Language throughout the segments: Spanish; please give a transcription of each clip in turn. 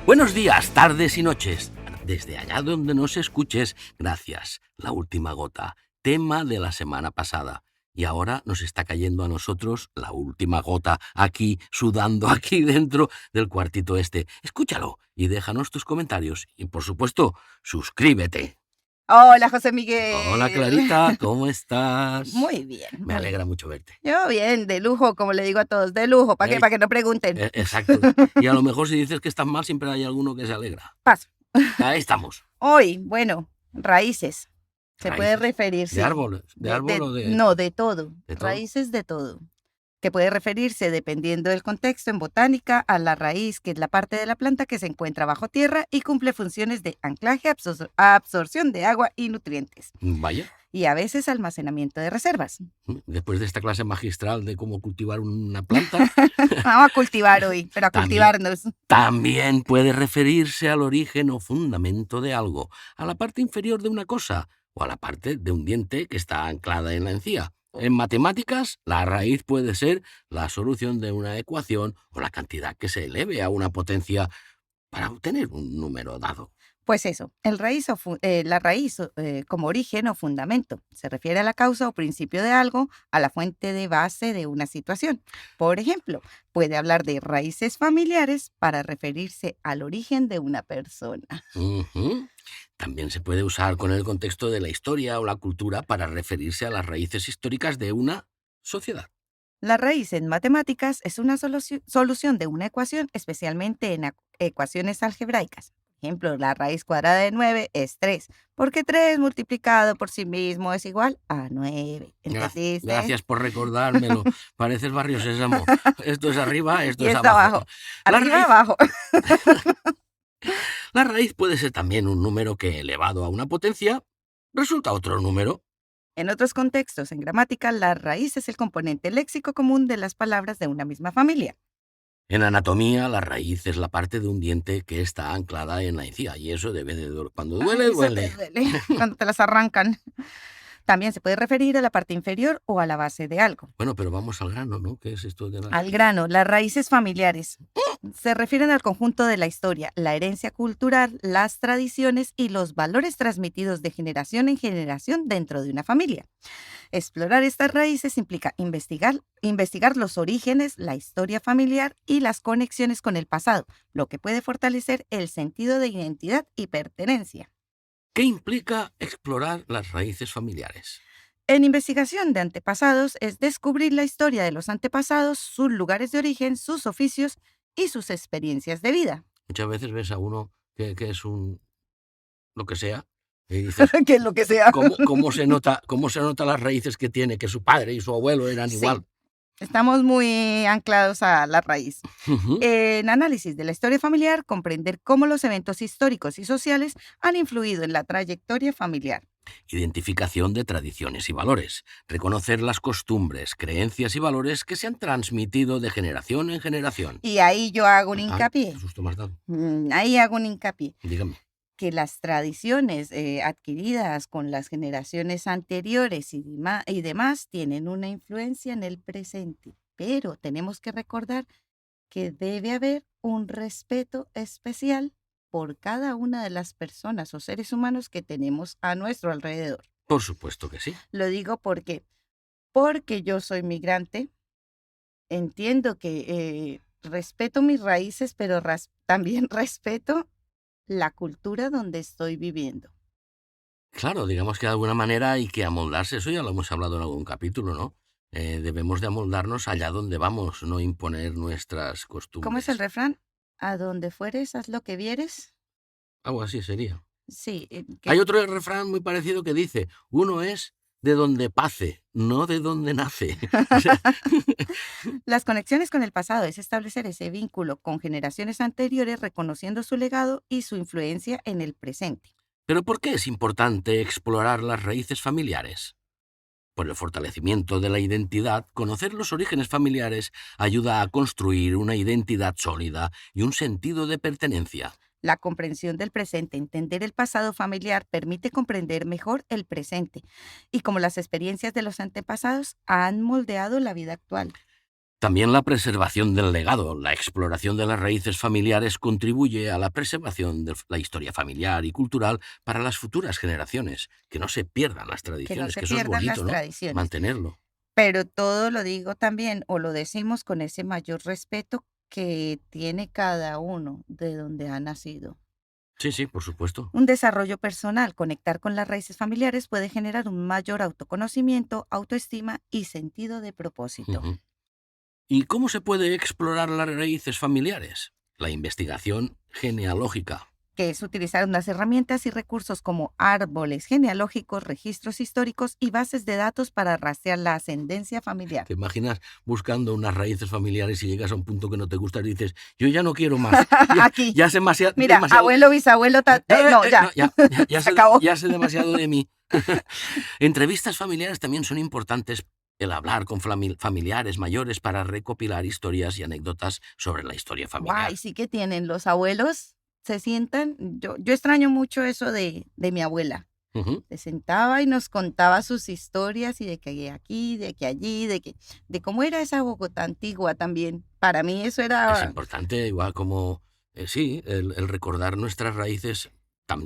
Buenos días, tardes y noches. Desde allá donde nos escuches, gracias. La última gota, tema de la semana pasada. Y ahora nos está cayendo a nosotros la última gota, aquí, sudando aquí dentro del cuartito este. Escúchalo y déjanos tus comentarios. Y, por supuesto, suscríbete. Hola, José Miguel. Hola, Clarita, ¿cómo estás? Muy bien. Me alegra mucho verte. Yo bien, de lujo, como le digo a todos, de lujo, ¿para qué? Para que no pregunten. Exacto. Y a lo mejor si dices que estás mal, siempre hay alguno que se alegra. Paso. Ahí estamos. Hoy, bueno, raíces. Se puede Raíces. referirse. ¿De árboles? ¿De árbol o de...? No, de todo. ¿De todo? Raíces de todo. Que puede referirse, dependiendo del contexto, en botánica, a la raíz, que es la parte de la planta que se encuentra bajo tierra y cumple funciones de anclaje, absorción de agua y nutrientes. Vaya. Y a veces almacenamiento de reservas. Después de esta clase magistral de cómo cultivar una planta, Vamos a cultivar hoy, pero a También. cultivarnos. también puede referirse al origen o fundamento de algo, a la parte inferior de una cosa o a la parte de un diente que está anclada en la encía. En matemáticas, la raíz puede ser la solución de una ecuación o la cantidad que se eleve a una potencia para obtener un número dado. Pues eso, la raíz como origen o fundamento se refiere a la causa o principio de algo, a la fuente de base de una situación. Por ejemplo, puede hablar de raíces familiares para referirse al origen de una persona. Ujú. También se puede usar con el contexto de la historia o la cultura para referirse a las raíces históricas de una sociedad. La raíz en matemáticas es una solución de una ecuación, especialmente en ecuaciones algebraicas. Por ejemplo, la raíz cuadrada de 9 es 3, porque 3 multiplicado por sí mismo es igual a 9. ¿Entendiste? Gracias por recordármelo. Pareces Barrio Sésamo. Esto es arriba, esto Y es esto abajo. La Arriba, raíz- abajo. La raíz puede ser también un número que, elevado a una potencia, resulta otro número. En otros contextos, en gramática, la raíz es el componente léxico común de las palabras de una misma familia. En anatomía, la raíz es la parte de un diente que está anclada en la encía, y eso debe de doler. Cuando duele, Ay, eso duele. te duele cuando te las arrancan. También se puede referir a la parte inferior o a la base de algo. Bueno, pero vamos al grano, ¿no? ¿Qué es esto de la...? Al grano, las raíces familiares se refieren al conjunto de la historia, la herencia cultural, las tradiciones y los valores transmitidos de generación en generación dentro de una familia. Explorar estas raíces implica investigar los orígenes, la historia familiar y las conexiones con el pasado, lo que puede fortalecer el sentido de identidad y pertenencia. ¿Qué implica explorar las raíces familiares? En investigación de antepasados es descubrir la historia de los antepasados, sus lugares de origen, sus oficios y sus experiencias de vida. Muchas veces ves a uno que es un... lo que sea, y dices, Que es lo que sea. ¿cómo se nota las raíces que tiene? Que su padre y su abuelo eran Sí. igual. Estamos muy anclados a la raíz. Ujú. En análisis de la historia familiar, comprender cómo los eventos históricos y sociales han influido en la trayectoria familiar. Identificación de tradiciones y valores. Reconocer las costumbres, creencias y valores que se han transmitido de generación en generación. Y ahí yo hago un Ay, hincapié. qué susto me has dado. Ahí hago un hincapié. Dígame. Que las tradiciones adquiridas con las generaciones anteriores y demás tienen una influencia en el presente, pero tenemos que recordar que debe haber un respeto especial por cada una de las personas o seres humanos que tenemos a nuestro alrededor. Por supuesto que sí. Lo digo porque yo soy migrante, entiendo que respeto mis raíces, pero también respeto la cultura donde estoy viviendo. Claro, digamos que de alguna manera hay que amoldarse. Eso ya lo hemos hablado en algún capítulo, ¿no? Debemos de amoldarnos allá donde vamos, no imponer nuestras costumbres. ¿Cómo es el refrán? A donde fueres, haz lo que vieres. Algo así sería. Sí. Hay otro refrán muy parecido que dice, uno es de donde pace, no de donde nace. O sea, Las conexiones con el pasado es establecer ese vínculo con generaciones anteriores, reconociendo su legado y su influencia en el presente. ¿pero por qué es importante explorar las raíces familiares? Por el fortalecimiento de la identidad, conocer los orígenes familiares ayuda a construir una identidad sólida y un sentido de pertenencia. La comprensión del presente, entender el pasado familiar, permite comprender mejor el presente y cómo las experiencias de los antepasados han moldeado la vida actual. También la preservación del legado, la exploración de las raíces familiares contribuye a la preservación de la historia familiar y cultural para las futuras generaciones, que no se pierdan las Que no tradiciones, se que eso es pierdan las bonito, ¿no? tradiciones. Mantenerlo. Pero todo lo digo también, o lo decimos con ese mayor respeto que tiene cada uno de donde ha nacido. Sí, sí, por supuesto. Un desarrollo personal, conectar con las raíces familiares puede generar un mayor autoconocimiento, autoestima y sentido de propósito. Ujú. ¿Y cómo se puede explorar las raíces familiares? La investigación genealógica. Que es utilizar unas herramientas y recursos como árboles genealógicos, registros históricos y bases de datos para rastrear la ascendencia familiar. ¿Te imaginas buscando unas raíces familiares y llegas a un punto que no te gusta y dices, yo ya no quiero más? Aquí, Ya sé demasiado. mira, abuelo, bisabuelo, no, ya, Ya se acabó. ya sé demasiado de mí. Entrevistas familiares también son importantes. El hablar con familiares mayores para recopilar historias y anécdotas sobre la historia familiar. Guay, sí que tienen los abuelos, se sientan, yo extraño mucho eso de mi abuela. Ujú. Se sentaba y nos contaba sus historias y de que aquí, de que allí, de cómo era esa Bogotá antigua también. Para mí eso Es era, importante, igual como, sí, el recordar nuestras raíces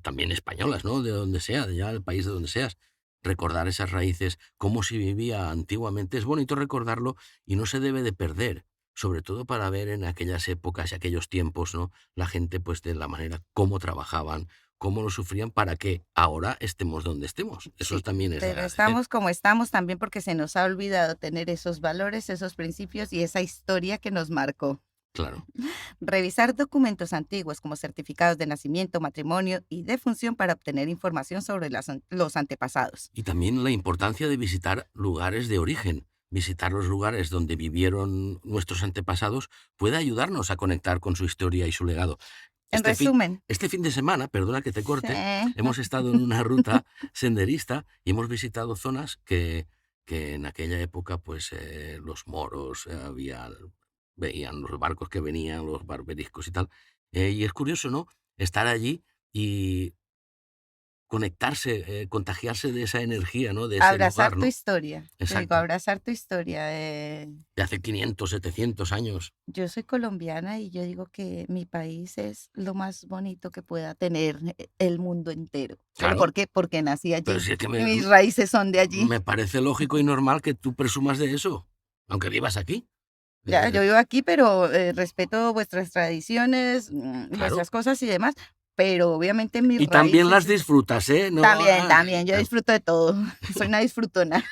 también españolas, ¿no? De donde sea, de ya el país de donde seas. Recordar esas raíces, cómo se vivía antiguamente. Es bonito recordarlo y no se debe de perder, sobre todo para ver en aquellas épocas y aquellos tiempos, ¿no? La gente, pues, de la manera cómo trabajaban, cómo lo sufrían para que ahora estemos donde estemos. Eso sí, también es de pero agradecer. estamos como estamos también porque se nos ha olvidado tener esos valores, esos principios y esa historia que nos marcó. Claro. Revisar documentos antiguos como certificados de nacimiento, matrimonio y defunción para obtener información sobre los antepasados. Y también la importancia de visitar lugares de origen. Visitar los lugares donde vivieron nuestros antepasados puede ayudarnos a conectar con su historia y su legado. En Este fin, resumen, este fin de semana, perdona que te sí. corte, hemos estado en una ruta senderista y hemos visitado zonas que en aquella época, pues los moros veían los barcos que venían, los barberiscos y tal. Y es curioso, ¿no? Estar allí y conectarse, contagiarse de esa energía, ¿no? De ese Abrazar lugar, tu ¿no? historia. Yo digo, Exacto. abrazar tu historia. De hace 500, 700 años. Yo soy colombiana y yo digo que mi país es lo más bonito que pueda tener el mundo entero. ¿Pero por Claro, qué? Porque nací pero allí. si es que Y mis raíces son de allí. me parece lógico y normal que tú presumas de eso, aunque vivas aquí. Ya, Eh, yo vivo aquí, pero respeto vuestras tradiciones, claro. vuestras cosas y demás, pero obviamente mis Y también raíces las disfrutas, ¿eh? No, también, yo disfruto de todo, soy una disfrutona,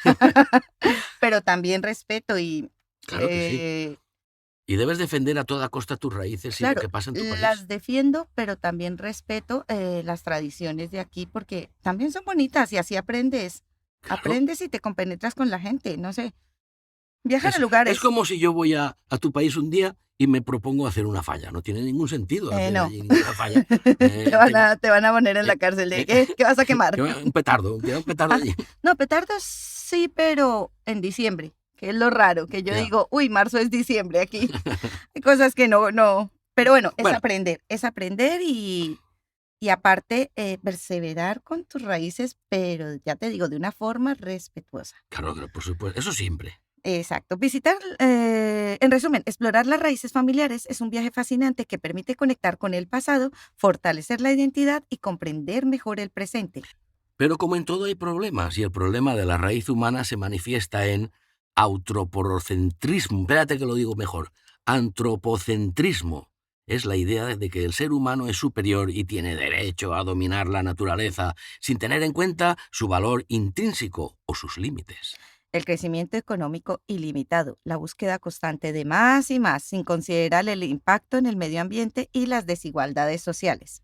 pero también respeto y claro que sí. eh, Y debes defender a toda costa tus raíces y lo claro, que pasa en tu país. las defiendo, pero también respeto las tradiciones de aquí porque también son bonitas y así aprendes, Claro. aprendes y te compenetras con la gente, no sé, viajar a Es lugares, como si yo voy a tu país un día y me propongo hacer una falla. No tiene ningún sentido hacer no. allí ninguna falla. Tengo, Te van a poner en eh, la cárcel de eh, ¿qué vas a quemar? un petardo, quiero un petardo Ah, allí. no, petardos sí, pero en diciembre, que es lo raro, que yo Ya. digo, uy, marzo es diciembre aquí. Hay cosas que no. Pero bueno, Bueno, es aprender y aparte perseverar con tus raíces, pero ya te digo, de una forma respetuosa. claro, claro, por supuesto. Eso siempre. Exacto. Visitar, en resumen, explorar las raíces familiares es un viaje fascinante que permite conectar con el pasado, fortalecer la identidad y comprender mejor el presente. Pero como en todo hay problemas, y el problema de la raíz humana se manifiesta en antropocentrismo. Espérate que lo digo mejor. Antropocentrismo. Es la idea de que el ser humano es superior y tiene derecho a dominar la naturaleza sin tener en cuenta su valor intrínseco o sus límites. El crecimiento económico ilimitado, la búsqueda constante de más y más, sin considerar el impacto en el medio ambiente y las desigualdades sociales.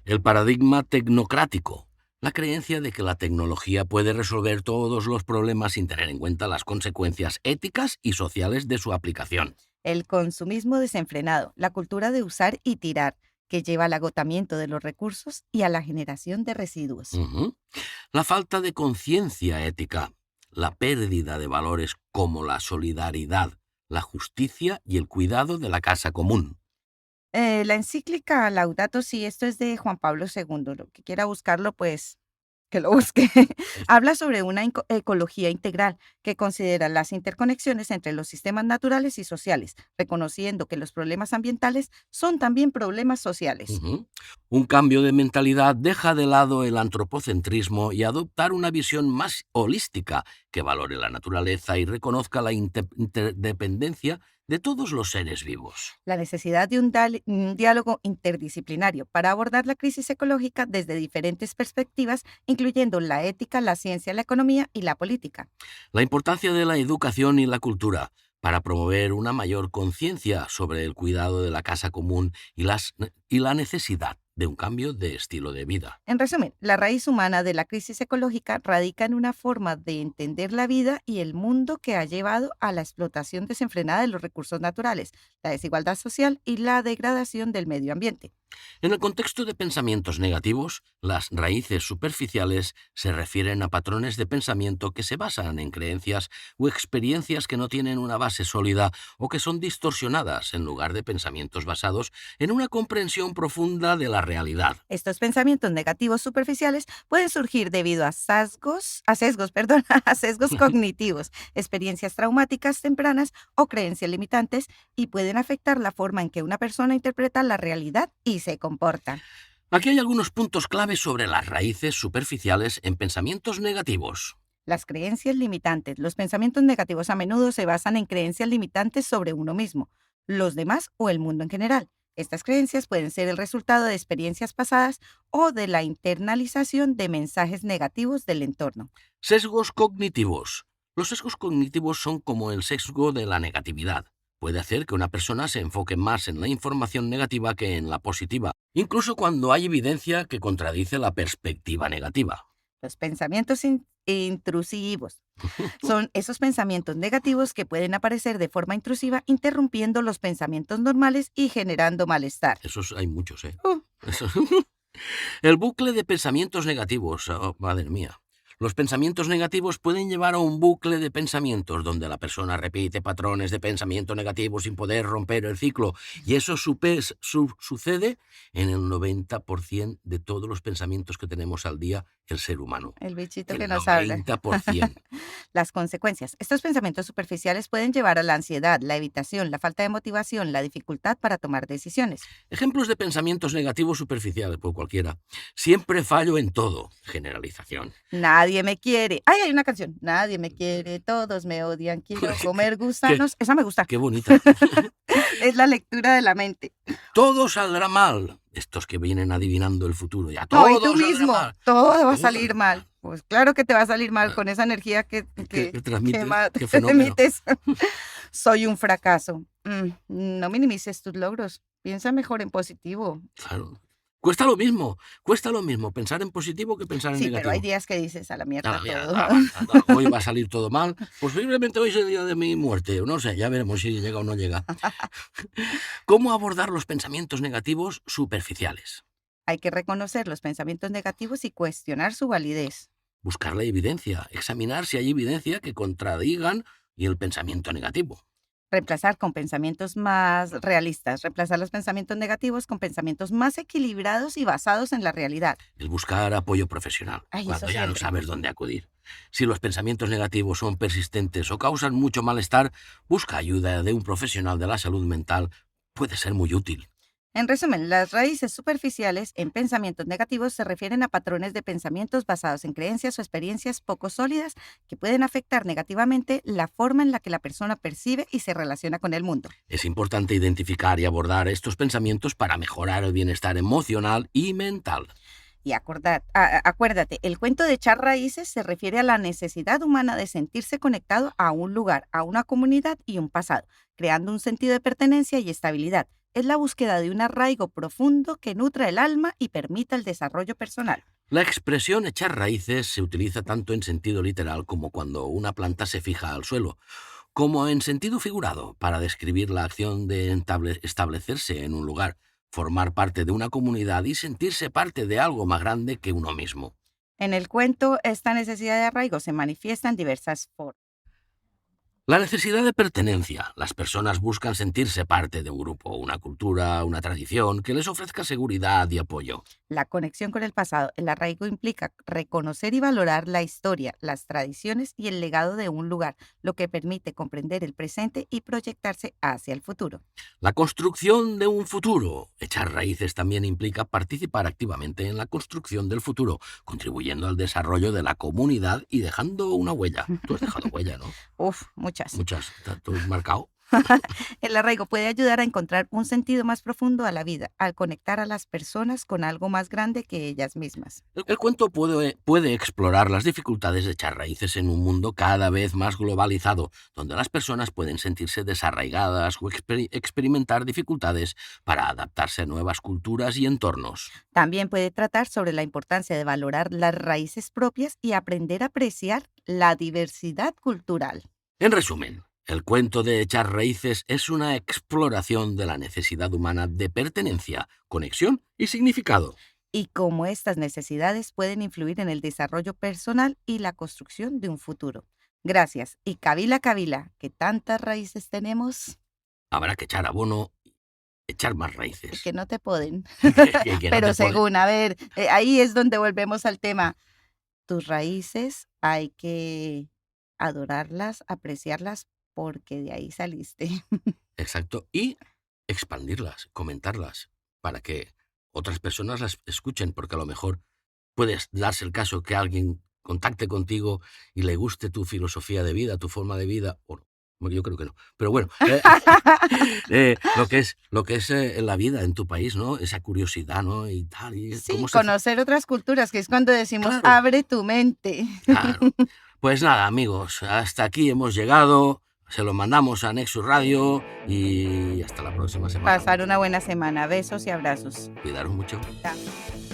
El paradigma tecnocrático. La creencia de que la tecnología puede resolver todos los problemas sin tener en cuenta las consecuencias éticas y sociales de su aplicación. El consumismo desenfrenado, la cultura de usar y tirar, que lleva al agotamiento de los recursos y a la generación de residuos. Ujú. La falta de conciencia ética. La pérdida de valores como la solidaridad, la justicia y el cuidado de la casa común. La encíclica Laudato Si, esto es de Juan Pablo II. Lo que quiera buscarlo, pues que lo busque. Es- Habla sobre una ecología integral que considera las interconexiones entre los sistemas naturales y sociales, reconociendo que los problemas ambientales son también problemas sociales. Ujú. Un cambio de mentalidad deja de lado el antropocentrismo y adoptar una visión más holística que valore la naturaleza y reconozca la interdependencia de todos los seres vivos. La necesidad de un diálogo interdisciplinario para abordar la crisis ecológica desde diferentes perspectivas, incluyendo la ética, la ciencia, la economía y la política. La importancia de la educación y la cultura para promover una mayor conciencia sobre el cuidado de la casa común y la necesidad de un cambio de estilo de vida. En resumen, la raíz humana de la crisis ecológica radica en una forma de entender la vida y el mundo que ha llevado a la explotación desenfrenada de los recursos naturales, la desigualdad social y la degradación del medio ambiente. En el contexto de pensamientos negativos, las raíces superficiales se refieren a patrones de pensamiento que se basan en creencias o experiencias que no tienen una base sólida o que son distorsionadas en lugar de pensamientos basados en una comprensión profunda de la realidad. Estos pensamientos negativos superficiales pueden surgir debido a sesgos, perdón, a sesgos cognitivos, experiencias traumáticas tempranas o creencias limitantes y pueden afectar la forma en que una persona interpreta la realidad y se comporta. Aquí hay algunos puntos clave sobre las raíces superficiales en pensamientos negativos. Las creencias limitantes. Los pensamientos negativos a menudo se basan en creencias limitantes sobre uno mismo, los demás o el mundo en general. Estas creencias pueden ser el resultado de experiencias pasadas o de la internalización de mensajes negativos del entorno. Sesgos cognitivos. Los sesgos cognitivos son como el sesgo de la negatividad. Puede hacer que una persona se enfoque más en la información negativa que en la positiva, incluso cuando hay evidencia que contradice la perspectiva negativa. Los pensamientos intrusivos son esos pensamientos negativos que pueden aparecer de forma intrusiva, interrumpiendo los pensamientos normales y generando malestar. Esos hay muchos, ¿eh? Uh, Eso- El bucle de pensamientos negativos. Oh, madre mía. Los pensamientos negativos pueden llevar a un bucle de pensamientos donde la persona repite patrones de pensamiento negativo sin poder romper el ciclo. Y eso sucede en el 90% de todos los pensamientos que tenemos al día el ser humano. el bichito que El nos habla. 90%. Las consecuencias. Estos pensamientos superficiales pueden llevar a la ansiedad, la evitación, la falta de motivación, la dificultad para tomar decisiones. Ejemplos de pensamientos negativos superficiales, por cualquiera. Siempre fallo en todo. Generalización. Nadie me quiere. Ay, hay una canción. Nadie me quiere, todos me odian, quiero comer Qué, gusanos. Esa me gusta. qué bonita. Es la lectura de la mente. Todo saldrá mal. Estos que vienen adivinando el futuro. Ya No, y todo tú saldrá mismo, mal. todo va a Todo salir saldrá mal. mal. Pues claro que te va a salir mal con esa energía que, ¿Qué, que, qué que transmite? ¿Qué que fenómeno? emites. Soy un fracaso. No minimices tus logros. Piensa mejor en positivo. Claro. Cuesta lo mismo pensar en positivo que pensar en Sí, pero hay negativo. días que dices a la A mierda la mierda, todo. hoy va a salir todo mal. Posiblemente hoy es el día de mi muerte. No sé, ya veremos si llega o no llega. ¿Cómo abordar los pensamientos negativos superficiales? Hay que reconocer los pensamientos negativos y cuestionar su validez. Buscar la evidencia, examinar si hay evidencia que contradigan y el pensamiento negativo. Reemplazar con pensamientos más realistas. Reemplazar los pensamientos negativos con pensamientos más equilibrados y basados en la realidad. El buscar apoyo profesional, Ay, cuando eso ya no siempre. sabes dónde acudir. Si los pensamientos negativos son persistentes o causan mucho malestar, busca ayuda de un profesional de la salud mental. Puede ser muy útil. En resumen, las raíces superficiales en pensamientos negativos se refieren a patrones de pensamientos basados en creencias o experiencias poco sólidas que pueden afectar negativamente la forma en la que la persona percibe y se relaciona con el mundo. Es importante identificar y abordar estos pensamientos para mejorar el bienestar emocional y mental. Y acuérdate, el cuento de echar raíces se refiere a la necesidad humana de sentirse conectado a un lugar, a una comunidad y un pasado, creando un sentido de pertenencia y estabilidad. Es la búsqueda de un arraigo profundo que nutra el alma y permita el desarrollo personal. La expresión echar raíces se utiliza tanto en sentido literal como cuando una planta se fija al suelo, como en sentido figurado para describir la acción de establecerse en un lugar, formar parte de una comunidad y sentirse parte de algo más grande que uno mismo. En el cuento, esta necesidad de arraigo se manifiesta en diversas formas. La necesidad de pertenencia. Las personas buscan sentirse parte de un grupo, una cultura, una tradición que les ofrezca seguridad y apoyo. La conexión con el pasado, el arraigo implica reconocer y valorar la historia, las tradiciones y el legado de un lugar, lo que permite comprender el presente y proyectarse hacia el futuro. La construcción de un futuro. Echar raíces también implica participar activamente en la construcción del futuro, contribuyendo al desarrollo de la comunidad y dejando una huella. Tú has dejado huella, ¿no? Uf, muchas. Muchas. ¿Tú has marcado? El arraigo puede ayudar a encontrar un sentido más profundo a la vida, al conectar a las personas con algo más grande que ellas mismas. El cuento puede explorar las dificultades de echar raíces en un mundo cada vez más globalizado, donde las personas pueden sentirse desarraigadas o experimentar dificultades para adaptarse a nuevas culturas y entornos. También puede tratar sobre la importancia de valorar las raíces propias y aprender a apreciar la diversidad cultural. En resumen, el cuento de echar raíces es una exploración de la necesidad humana de pertenencia, conexión y significado. Y cómo estas necesidades pueden influir en el desarrollo personal y la construcción de un futuro. Gracias. Y Kabila, que tantas raíces tenemos Habrá que echar abono, echar más y raíces. que no te pueden. Que no Pero te ponen. según, a ver, ahí es donde volvemos al tema. Tus raíces hay que adorarlas, apreciarlas, porque de ahí saliste. Exacto. Y expandirlas, comentarlas, para que otras personas las escuchen, porque a lo mejor puedes darse el caso que alguien contacte contigo y le guste tu filosofía de vida, tu forma de vida, o no. Bueno, yo creo que no. Pero bueno, lo que es la vida en tu país, ¿no? Esa curiosidad, ¿no? Y tal, y Sí, cómo se hace. conocer otras culturas, que es cuando decimos, Claro, abre tu mente. claro. Pues nada, amigos, hasta aquí hemos llegado. Se lo mandamos a Nexus Radio y hasta la próxima semana. Pasar una buena semana. Besos y abrazos. Cuidaros mucho. Chao.